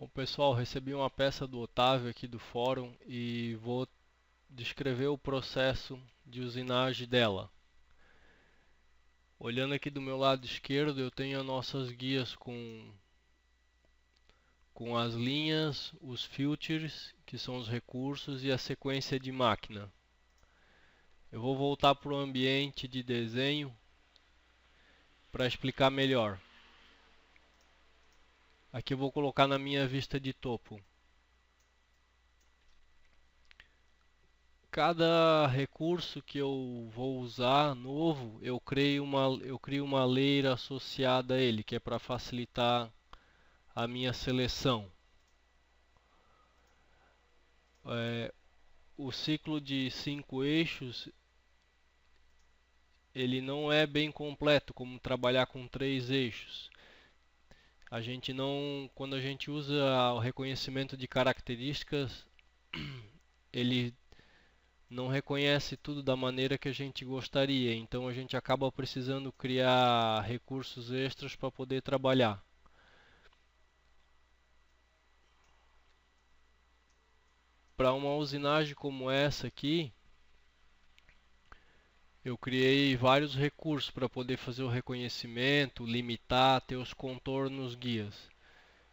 Bom, pessoal, recebi uma peça do Otávio aqui do fórum e vou descrever o processo de usinagem dela. Olhando aqui do meu lado esquerdo, eu tenho as nossas guias com as linhas, os filters, que são os recursos, e a sequência de máquina. Eu vou voltar para o ambiente de desenho para explicar melhor. Aqui eu vou colocar na minha vista de topo. Cada recurso que eu vou usar novo, eu crio uma layer associada a ele, que é para facilitar a minha seleção. É, o ciclo de 5 eixos, ele não é bem completo como trabalhar com 3 eixos. A gente não, quando a gente usa o reconhecimento de características, ele não reconhece tudo da maneira que a gente gostaria, então a gente acaba precisando criar recursos extras para poder trabalhar. Para uma usinagem como essa aqui, eu criei vários recursos para poder fazer o reconhecimento, limitar, ter os contornos guias.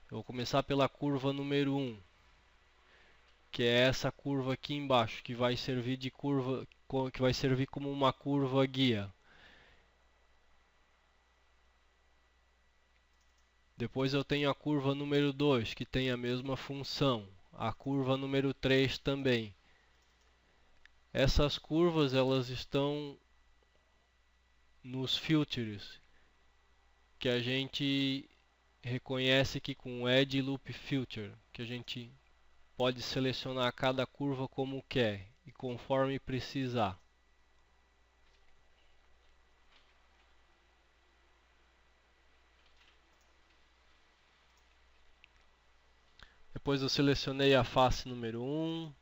Eu vou começar pela curva número 1, que é essa curva aqui embaixo, que vai servir de curva, que vai servir como uma curva guia. Depois eu tenho a curva número 2, que tem a mesma função. A curva número 3 também. Essas curvas elas estão nos filters, que a gente reconhece aqui com Edge Loop Filter, que a gente pode selecionar cada curva como quer e conforme precisar. Depois eu selecionei a face número 1,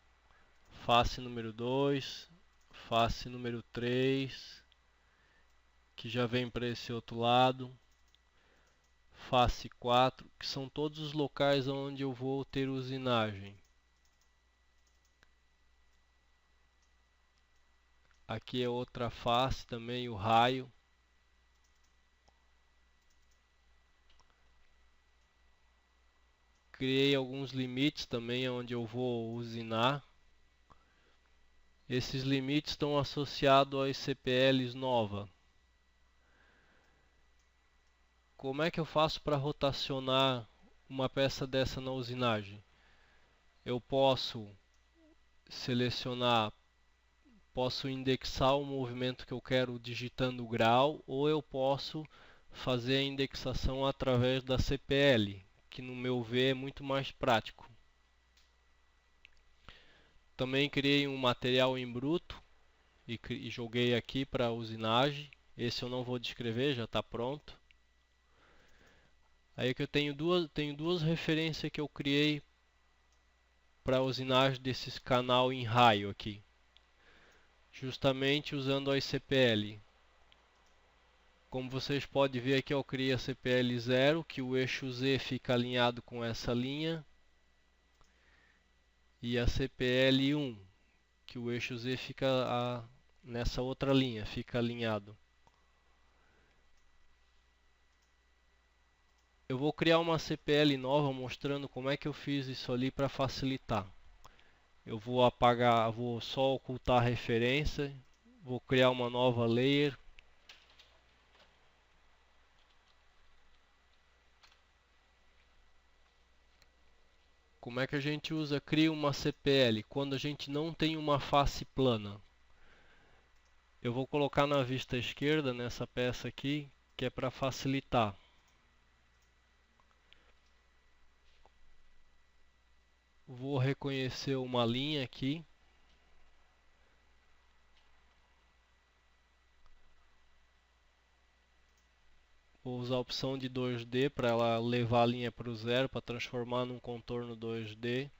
face número 2, face número 3, que já vem para esse outro lado, face 4, que são todos os locais onde eu vou ter usinagem. Aqui é outra face também, o raio. Criei alguns limites também onde eu vou usinar. Esses limites estão associados às CPLs nova. Como é que eu faço para rotacionar uma peça dessa na usinagem? Eu posso selecionar, posso indexar o movimento que eu quero digitando o grau, ou eu posso fazer a indexação através da CPL, que no meu ver é muito mais prático. Também criei um material em bruto e joguei aqui para usinagem. Esse eu não vou descrever, já está pronto. Aí que eu tenho duas referências que eu criei para usinagem desses canal em raio aqui, justamente usando a CPL. Como vocês podem ver aqui, eu criei a CPL 0, que o eixo Z fica alinhado com essa linha, e a CPL 1, que o eixo Z fica nessa outra linha, fica alinhado. Eu vou criar uma CPL nova mostrando como é que eu fiz isso ali para facilitar. Eu vou apagar, vou só ocultar a referência, vou criar uma nova layer. Como é que a gente cria uma CPL quando a gente não tem uma face plana? Eu vou colocar na vista esquerda nessa peça aqui, que é para facilitar. Vou reconhecer uma linha aqui. Vou usar a opção de 2D para ela levar a linha para o zero, para transformar num contorno 2D.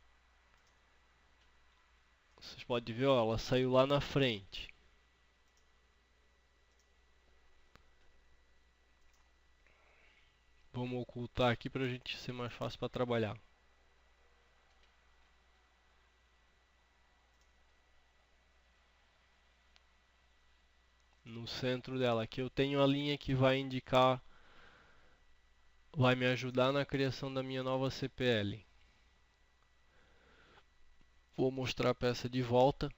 Vocês podem ver, ó, ela saiu lá na frente. Vamos ocultar aqui para a gente ser mais fácil para trabalhar. no centro dela. Aqui eu tenho a linha que vai indicar, vai me ajudar na criação da minha nova CPL. Vou mostrar a peça de volta.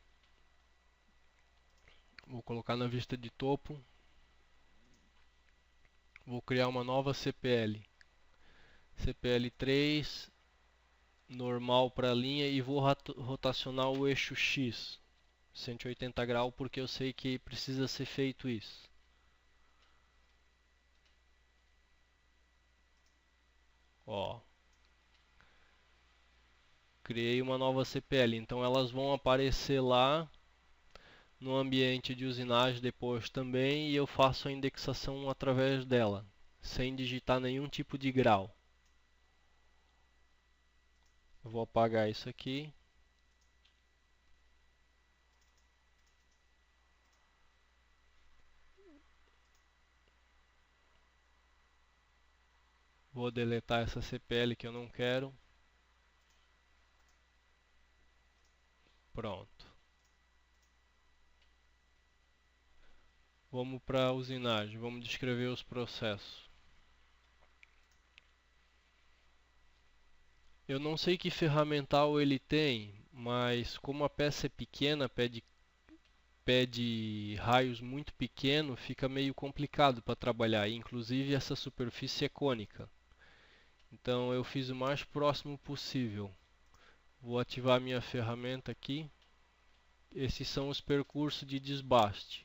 Vou colocar na vista de topo. Vou criar uma nova CPL. CPL 3, normal para a linha, e vou rotacionar o eixo X 180 graus, porque eu sei que precisa ser feito isso. Ó, criei uma nova CPL, então elas vão aparecer lá no ambiente de usinagem depois também, e eu faço a indexação através dela, sem digitar nenhum tipo de grau. Eu vou apagar isso aqui. Vou deletar essa CPL que eu não quero. Pronto. Vamos para a usinagem. Vamos descrever os processos. Eu não sei que ferramental ele tem, mas como a peça é pequena, pede raios muito pequenos, fica meio complicado para trabalhar. Inclusive essa superfície é cônica. Então eu fiz o mais próximo possível. Vou ativar minha ferramenta aqui. Esses são os percursos de desbaste.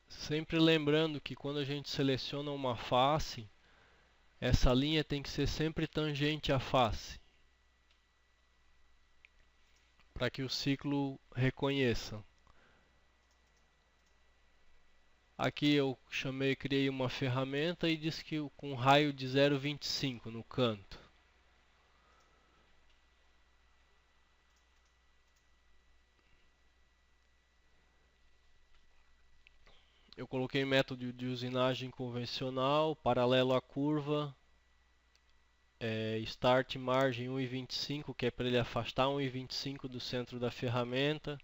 Sempre lembrando que quando a gente seleciona uma face, essa linha tem que ser sempre tangente à face, para que o ciclo reconheça. Aqui eu criei uma ferramenta e disse que com raio de 0,25 no canto. Eu coloquei método de usinagem convencional, paralelo à curva, start margem 1,25, que é para ele afastar 1,25 do centro da ferramenta.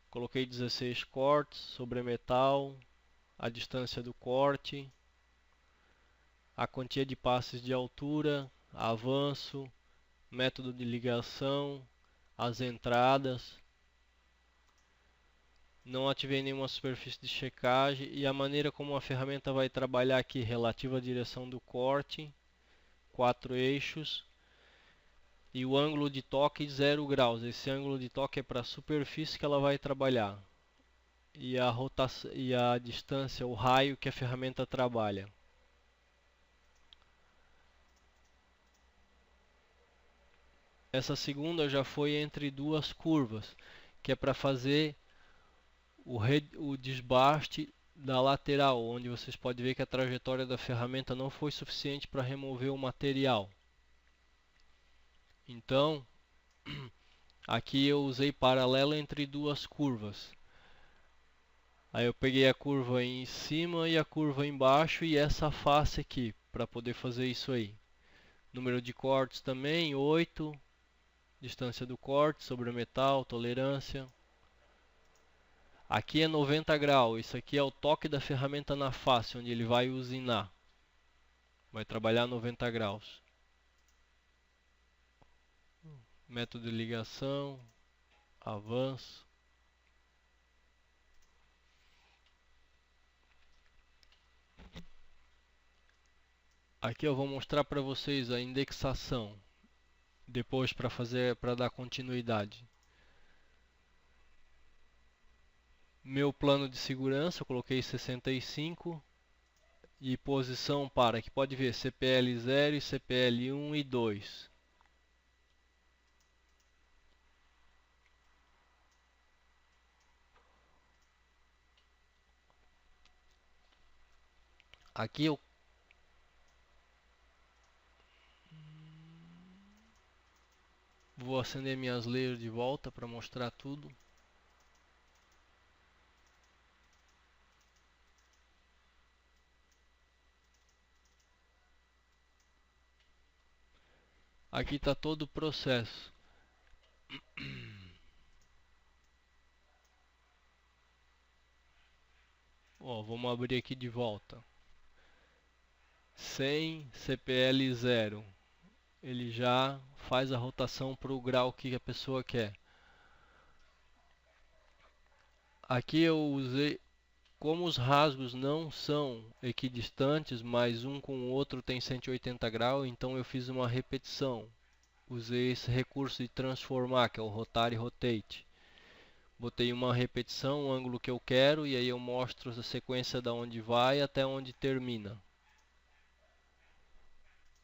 Coloquei 16 cortes sobre metal, a distância do corte, a quantia de passes de altura, avanço, método de ligação, as entradas. Não ativei nenhuma superfície de checagem e a maneira como a ferramenta vai trabalhar aqui relativa à direção do corte, 4 eixos, e o ângulo de toque 0 graus. Esse ângulo de toque é para a superfície que ela vai trabalhar, e a rotação e a distância, o raio que a ferramenta trabalha. Essa segunda já foi entre duas curvas, que é para fazer o desbaste da lateral, onde vocês podem ver que a trajetória da ferramenta não foi suficiente para remover o material. Então, aqui eu usei paralelo entre duas curvas. Aí eu peguei a curva em cima e a curva embaixo e essa face aqui, para poder fazer isso aí. Número de cortes também, 8. Distância do corte sobre o metal, tolerância. Aqui é 90 graus, isso aqui é o toque da ferramenta na face, onde ele vai usinar. Vai trabalhar 90 graus. Método de ligação, avanço. Aqui eu vou mostrar para vocês a indexação, depois para dar continuidade. Meu plano de segurança, eu coloquei 65 e posição para, que pode ver CPL 0 e CPL 1 e 2. Aqui eu vou acender minhas layers de volta para mostrar tudo. Aqui está todo o processo. Ó, vamos abrir aqui de volta. Sem CPL 0. Ele já faz a rotação para o grau que a pessoa quer. Aqui eu usei, como os rasgos não são equidistantes, mas um com o outro tem 180 graus, então eu fiz uma repetição. Usei esse recurso de transformar, que é o Rotary Rotate. Botei uma repetição, o ângulo que eu quero, e aí eu mostro a sequência da onde vai até onde termina.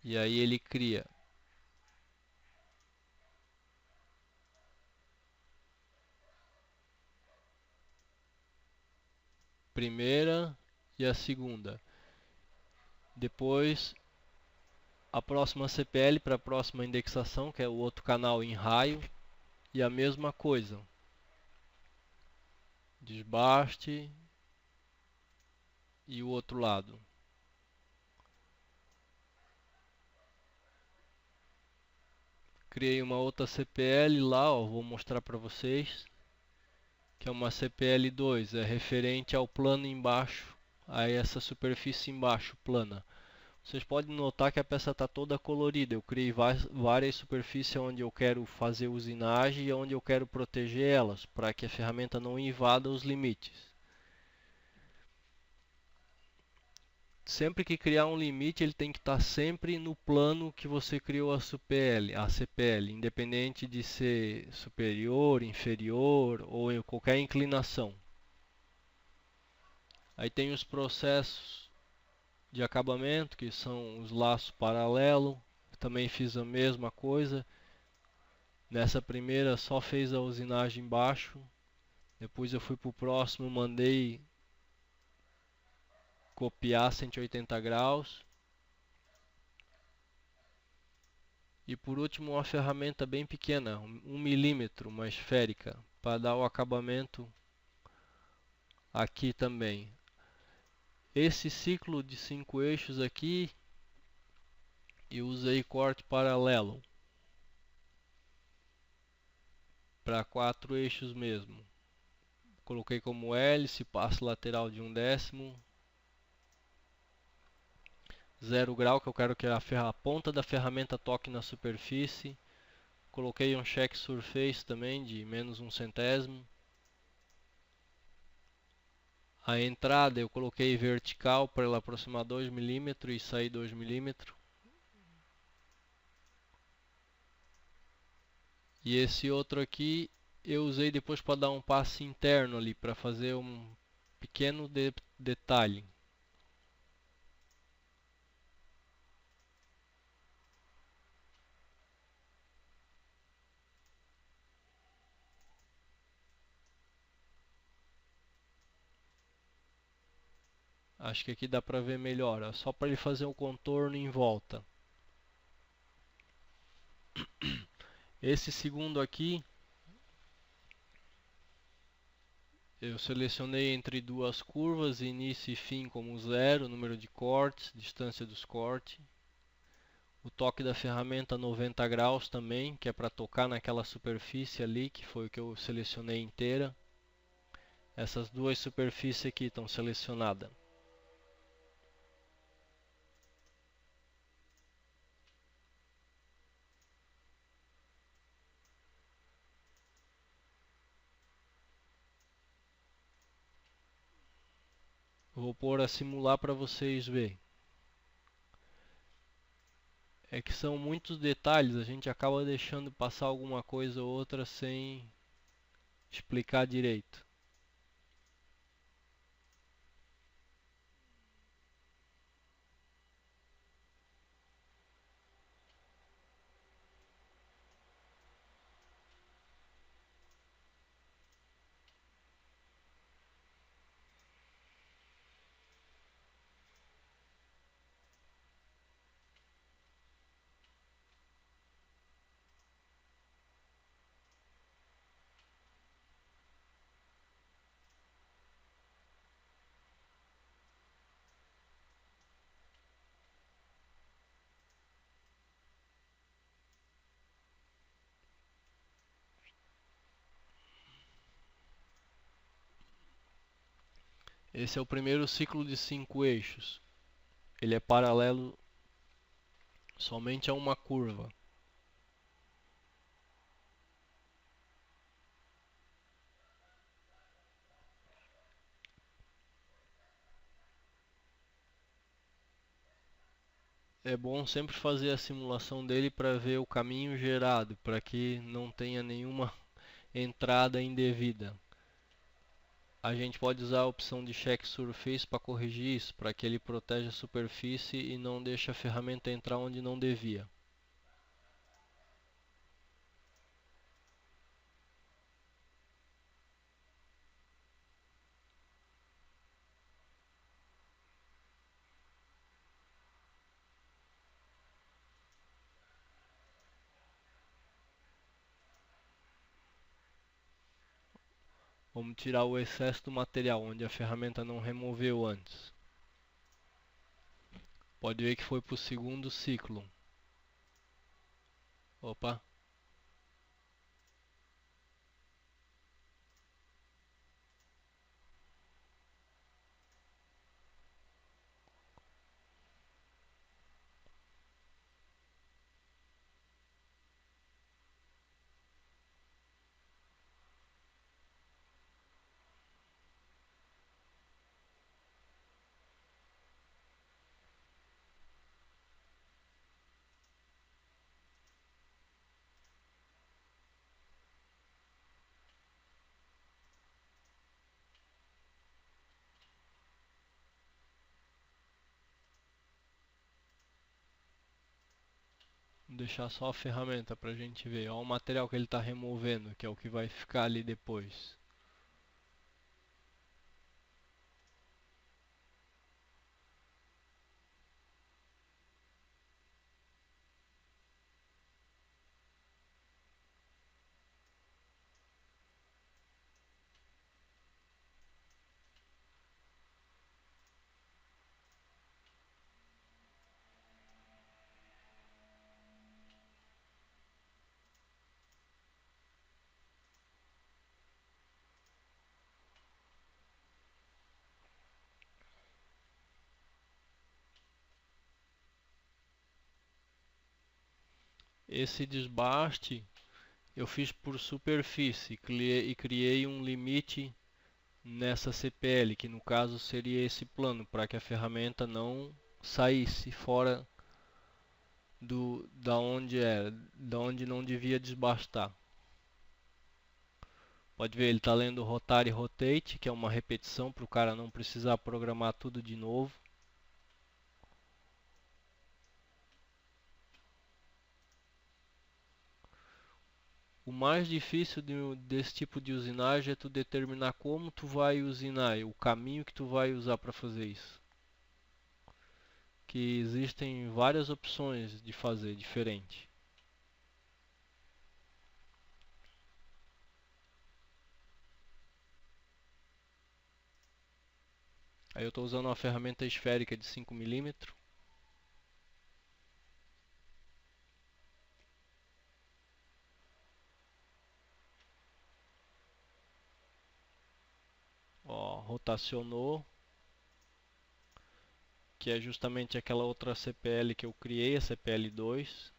E aí ele cria. Primeira e a segunda. Depois a próxima CPL para a próxima indexação, que é o outro canal em raio. E a mesma coisa. Desbaste e o outro lado. Criei uma outra CPL lá, ó, vou mostrar para vocês, que é uma CPL 2, é referente ao plano embaixo, a essa superfície embaixo, plana. Vocês podem notar que a peça está toda colorida. Eu criei várias superfícies onde eu quero fazer usinagem e onde eu quero proteger elas, para que a ferramenta não invada os limites. Sempre que criar um limite, ele tem que estar sempre no plano que você criou a CPL, independente de ser superior, inferior ou em qualquer inclinação. Aí tem os processos de acabamento, que são os laços paralelos. Também fiz a mesma coisa. Nessa primeira só fez a usinagem embaixo. Depois eu fui para o próximo, mandei copiar 180 graus. E por último uma ferramenta bem pequena, 1 milímetro, uma esférica, para dar o acabamento aqui também. Esse ciclo de 5 eixos aqui, eu usei corte paralelo para 4 eixos mesmo. Coloquei como hélice, passo lateral de 1/10, 0 grau, que eu quero que a ponta da ferramenta toque na superfície. Coloquei um check surface também de -1/100. A entrada eu coloquei vertical para ela aproximar 2 milímetros e sair 2 milímetros. E esse outro aqui eu usei depois para dar um passe interno ali, para fazer um pequeno detalhe. Acho que aqui dá para ver melhor, ó, só para ele fazer um contorno em volta. Esse segundo aqui, eu selecionei entre duas curvas, início e fim como 0, número de cortes, distância dos cortes. O toque da ferramenta 90 graus também, que é para tocar naquela superfície ali, que foi o que eu selecionei inteira. Essas duas superfícies aqui estão selecionadas. Vou pôr a simular para vocês verem. É que são muitos detalhes, a gente acaba deixando passar alguma coisa ou outra sem explicar direito. Esse é o primeiro ciclo de 5 eixos. Ele é paralelo somente a uma curva. É bom sempre fazer a simulação dele para ver o caminho gerado, para que não tenha nenhuma entrada indevida. A gente pode usar a opção de Check Surface para corrigir isso, para que ele proteja a superfície e não deixe a ferramenta entrar onde não devia. Vamos tirar o excesso do material, onde a ferramenta não removeu antes. Pode ver que foi para o segundo ciclo. Opa! Vou deixar só a ferramenta para a gente ver. Olha o material que ele está removendo, que é o que vai ficar ali depois. Esse desbaste eu fiz por superfície e criei um limite nessa CPL, que no caso seria esse plano, para que a ferramenta não saísse fora da onde não devia desbastar. Pode ver, ele está lendo rotar e rotate, que é uma repetição para o cara não precisar programar tudo de novo. O mais difícil desse tipo de usinagem é tu determinar como tu vai usinar, o caminho que tu vai usar para fazer isso. Que existem várias opções de fazer diferente. Aí eu estou usando uma ferramenta esférica de 5 milímetros. Ó, rotacionou, que é justamente aquela outra CPL que eu criei, a CPL2.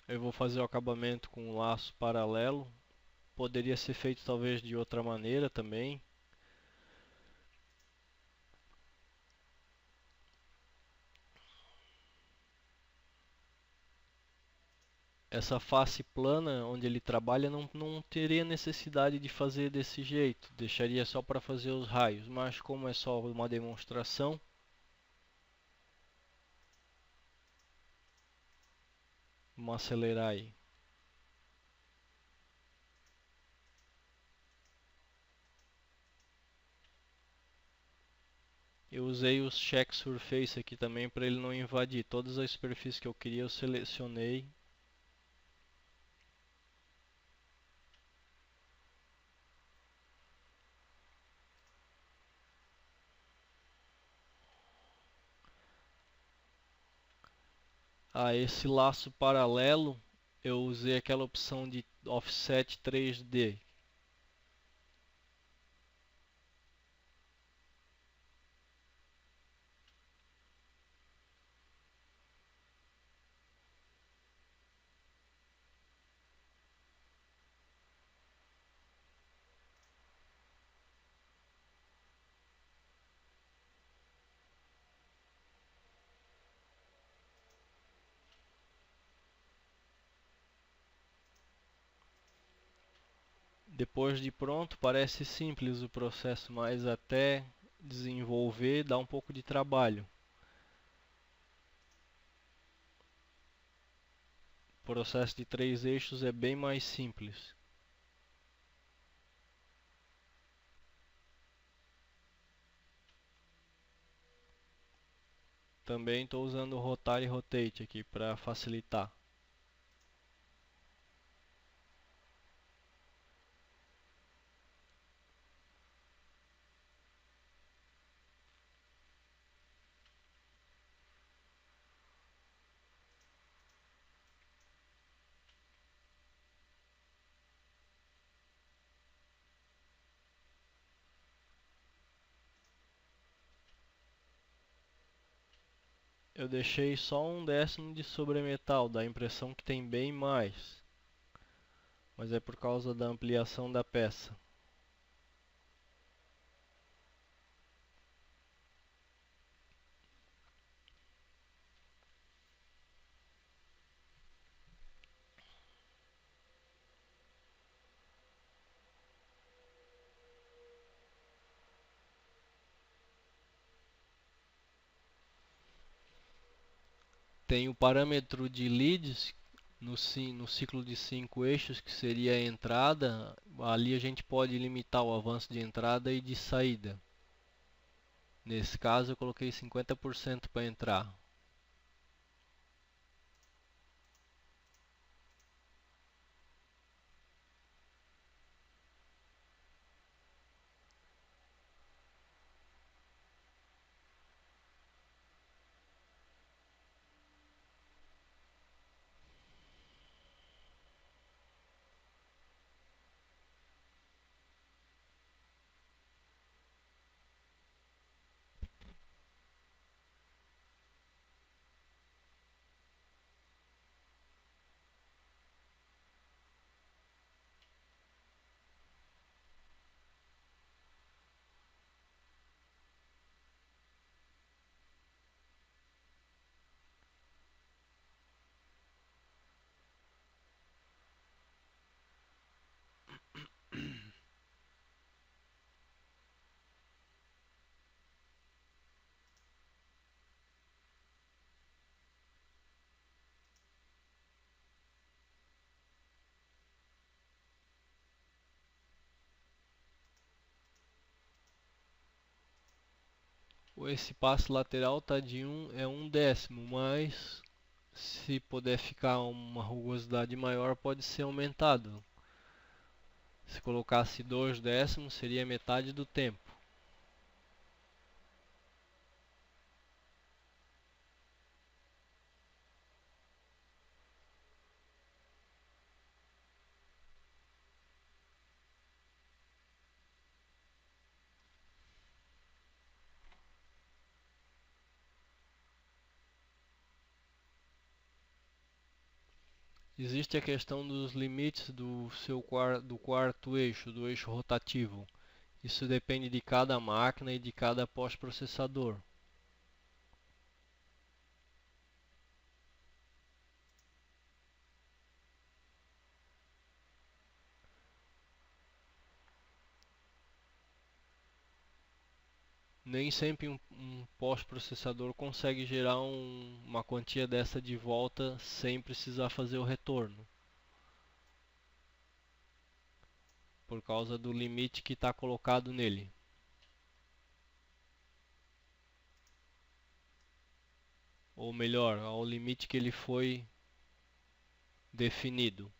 Eu vou fazer o acabamento com um laço paralelo. Poderia ser feito talvez de outra maneira também. Essa face plana onde ele trabalha não teria necessidade de fazer desse jeito. Deixaria só para fazer os raios. Mas como é só uma demonstração, vamos acelerar aí. Eu usei os check surface aqui também para ele não invadir. Todas as superfícies que eu queria eu selecionei. a esse laço paralelo, eu usei aquela opção de Offset 3D. Depois de pronto, parece simples o processo, mas até desenvolver dá um pouco de trabalho. O processo de 3 eixos é bem mais simples. Também estou usando o Rotar e Rotate aqui para facilitar. Eu deixei só 1/10 de sobremetal, dá a impressão que tem bem mais, mas é por causa da ampliação da peça. Tem o parâmetro de leads no ciclo de 5 eixos, que seria a entrada. Ali a gente pode limitar o avanço de entrada e de saída. Nesse caso eu coloquei 50% para entrar. Esse passo lateral tá de 1/10, mas se puder ficar uma rugosidade maior, pode ser aumentado. Se colocasse 2/10, seria metade do tempo. Existe a questão dos limites do quarto eixo, do eixo rotativo. Isso depende de cada máquina e de cada pós-processador. Nem sempre um pós-processador consegue gerar uma quantia dessa de volta sem precisar fazer o retorno, por causa do limite que está colocado nele. Ou melhor, ao limite que ele foi definido.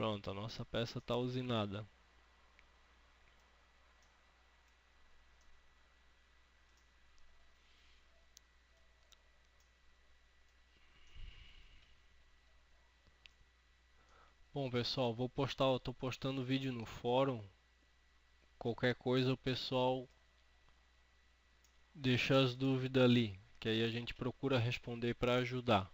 Pronto, a nossa peça está usinada. Bom, pessoal, estou postando vídeo no fórum. Qualquer coisa o pessoal deixa as dúvidas ali, que aí a gente procura responder para ajudar.